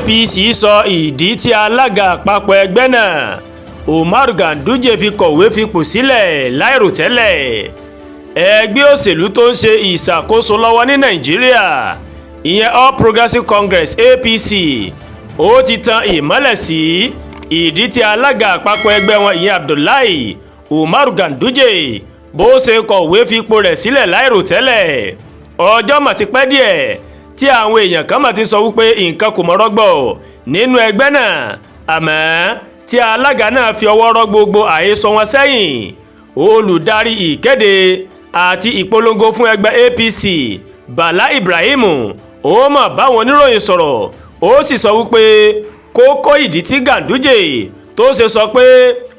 APC sọ ìdí tí alága àpapọ̀ ẹgbẹ́ náà Umar Ganduje fi kọ̀wé fipò sílẹ̀ láìròtẹ́lẹ̀. Ẹgbẹ́ òṣèlú tó ń ṣe ìṣàkóso lọ́wọ́ ní Nàìjíríà ìyẹn All Progressives Congress APC ó ti tan ìmọ́lẹ̀ sí ìdí tí alága àpapọ̀ ẹgbẹ́ wọn ìyẹn Abdullahi Umar Ganduje bó ṣe kọ̀wé fipò rẹ̀ sílẹ̀ láìròtẹ́lẹ̀. Ọjọ́ mà ti pẹ́ díẹ̀ tí àwọn èèyàn kan mà ti sọ wípé nǹkan kò mọ́ rọ́gbọ̀ nínú ẹgbẹ́ náà, àmọ́ tí alága náà fi ọwọ́ rọ́ gbogbo àhesọ wọn sẹ́yìn. Olùdarí ìkéde àti ìpolongo fún ẹgbẹ́ APC Bala Ibrahim ó mà báwọn oníròyìn sọ̀rọ̀, ó sì sọ wípé kókó ìdí tí Ganduje tó ṣe sọ pé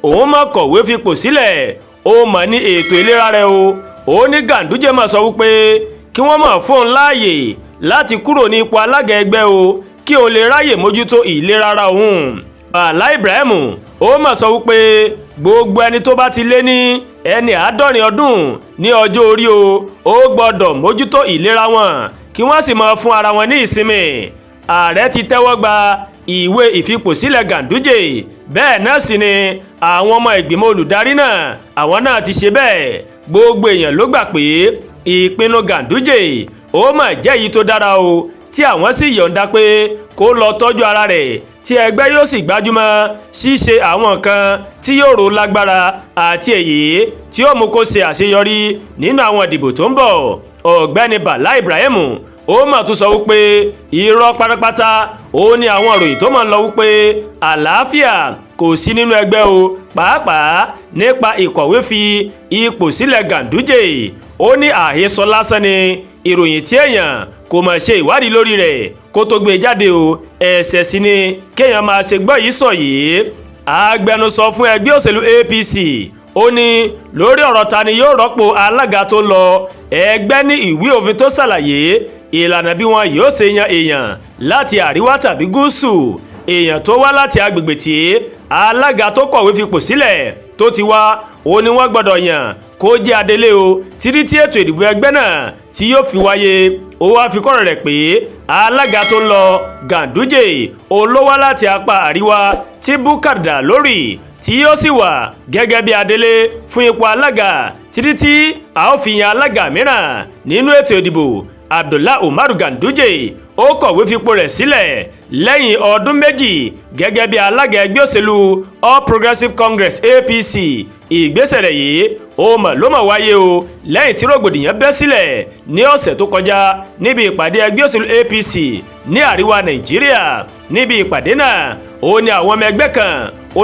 òun má kọ̀wé fipò sílẹ̀ ó mà ní ètò ìlera rẹ̀ o. Ó ní Ganduje mà sọ wípé kí wọ́n má fún un láàyè láti kúrò ní ipò alága ẹgbẹ́ o kí òun lè ráyè mójútó ìlera ara òun. Bala Ibrahim ó mà sọ wípé gbogbo ẹni tó bá ti lé ní ẹni 70 ọdún ní ọjọ́ orí ó gbọ́dọ̀ mójútó ìlera wọn kí wọ́n sì máa fún ara wọn ní ìsinmi. Ààrẹ ti tẹ́wọ́ gba ìwé ìfipòsílẹ̀ Ganduje, bẹ́ẹ̀ náà sì ni àwọn ọmọ ìgbìmọ̀ olùdarí náà àwọn náà ti ṣe bẹ́ẹ̀. Gbogbo èèyàn ló gbà pé ìpinnu Ganduje ó mà jẹ́ èyí tó dára o, tí àwọn sì yọ̀ǹda pé kó lọ tọ́jú ara rẹ̀ tí ẹgbẹ́ yóò sì gbájúmọ́ ṣíṣe àwọn nǹkan tí yóò ró lágbára àti èyí tí ó mú kó ṣe àṣeyọrí nínú àwọn ìdìbò tó ń bọ̀. Ọ̀gbẹ́ni Bala Ibrahim ó mà tún sọ wípé irọ́ pátápátá ó ní àwọn ìròyìn tó máa ń lọ wípé àlàáfíà kò sí nínú ẹgbẹ́ o, pàápàá nípa ìkọ̀wé fi ipò sílẹ̀ Ganduje. Ó ní àhesọ lásán ni ìròyìn tí èèyàn kò máa ṣe ìwádìí lórí rẹ̀ kó tó gbé jáde o, ẹ̀ṣẹ̀ sì ni kéèyàn máa ṣe gbọ́ yìí sọ yìí. Agbẹnusọ fún ẹgbẹ́ òṣèlú APC ó ní lórí ọ̀rọ̀ ta ni yóò rọ́pò alága tó lọ, ẹgbẹ́ ní ìwé òfin tó ṣàlàyé ìlànà bí wọn yóò ṣe yan èèyàn láti àríwá tàbí gúúsù. Èèyàn tó wá láti agbègbè tí alága tó kọ̀wé fipò sílẹ̀ tó ti wá ó ní wọ́n gbọ́dọ̀ yàn kó jẹ́ adelé o títí tí ètò ìdìbò ẹgbẹ́ náà tí yóò fi wáyé. Ó wá fi kọ́rọ̀ rẹ̀ pé alága tó ń lọ Ganduje olówá láti apá àríwá tí Bukar lórí tí yóò sì wà gẹ́gẹ́ bí adelé fún ipò alága títí tí a ó fi yan alága mìíràn nínú ètò ìdìbò. Abdullahi Umar Ganduje ó kọ̀wé fipò rẹ̀ sílẹ̀ lẹ́yìn ọdún méjì gẹ́gẹ́ bí alága ẹgbẹ́ òṣèlú All Progressives Congress APC. Ìgbésẹ̀ rẹ̀ yìí ló mà wáyé o lẹ́yìn tí rògbòdìyàn bẹ́ sílẹ̀ ní ọ̀sẹ̀ tó kọjá níbi ìpàdé ẹgbẹ́ òṣèlú APC ní àríwá Nàìjíríà. Níbi ìpàdé náà ó ní àwọn ọmọ ẹgbẹ́ kan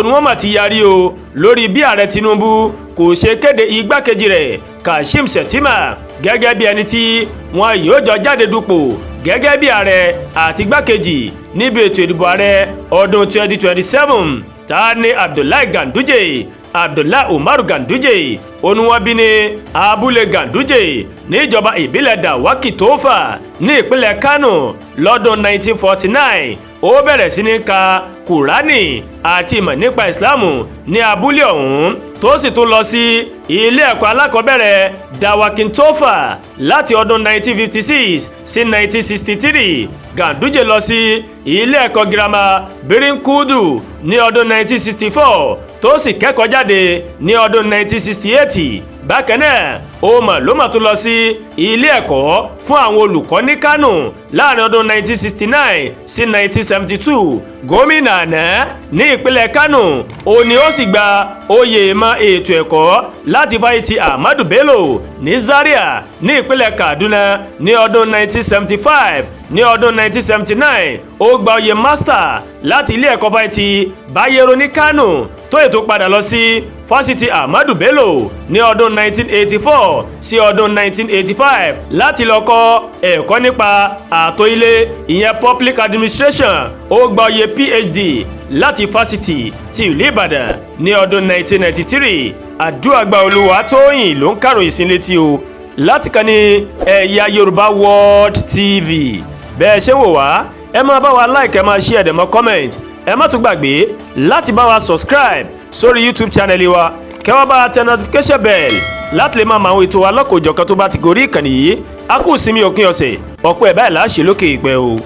ni wọ́n mà ti yarí o lórí bí ààrẹ Tinubu kò ṣe kéde igbákejì rẹ̀ Kashim Shettima gẹ́gẹ́ bí ẹni tí wọn yóò jọ jáde dupò gẹ́gẹ́ bí ààrẹ àti igbákejì níbi ètò ìdìbò ààrẹ ọdún 2027. Ta ni Abdullahi Ganduje? Abdullahi Umar Ganduje wọ́n bí ní abúlé Ganduje níjọba ìbílẹ̀ Dawaki Tofa ní ìpínlẹ̀ Kano lọ́dún 1949. Ó bẹ̀rẹ̀ sí ní ka Kùránì àti ìmọ̀ nípa Ìsìlámù ní abúlé ọ̀hún tó sì tún lọ sí ilé ẹ̀kọ́ alákọ̀ọ́bẹ̀rẹ̀ Dawaki Tofa láti ọdún 1956 sí 1963. Ganduje lọ sí ilé ẹ̀kọ́ girama Birinkudu ní ọdún 1964 tó sì kẹ́kọ̀ọ́ jáde ní ọdún 1968. Bákan náà ló mà tún lọ sí ilé ẹ̀kọ́ fún àwọn olùkọ́ ní Kánò láàrin ọdún 1969 sí 1972. Gómìnà àná ní ìpínlẹ̀ Kánò ni ó sì gba oyè ìmọ̀ ètò ẹ̀kọ́ láti fáyítì Ahmadu Bello ní Zaria ní ìpínlẹ̀ Kaduna ní ọdún 1975. Ní ọdún 1979 ó gba oyè master láti ilé ẹ̀kọ́ fáyítì Bayero ní Kánò tó ètò padà lọ sí fásitì Ahmadu Bello ní ọdún 1984 sí ọdún 1985 láti lọ kọ́ ẹ̀kọ́ nípa ààtò ilé ìyẹn public administration. Ó gba oyè PhD láti fásitì ti ìlú Ìbàdàn ní ọdún 1993. Àdúràgbà Olúwatóyìn ló ń kàròyìn sí létí o láti kàn ní Ẹ̀yà Yorùbá World TV. Bẹ́ẹ̀ ṣe wò wá ẹ máa bá wa like, ẹ máa share, ẹ máa comment, ẹ má tún gbàgbé láti bá wa subscribe sórí YouTube channel wa kẹ́ wá bá wa tẹ notification bell láti lè máa mọ àwọn ètò wa lọ́kọ̀ọ́jọ̀kan tó bá ti gorí ìkànnì yìí. A kú sinmi òpin ọ̀sẹ̀ ọ̀pọ̀ ẹ̀ báyìí láṣẹ lókè ìpẹ́ o.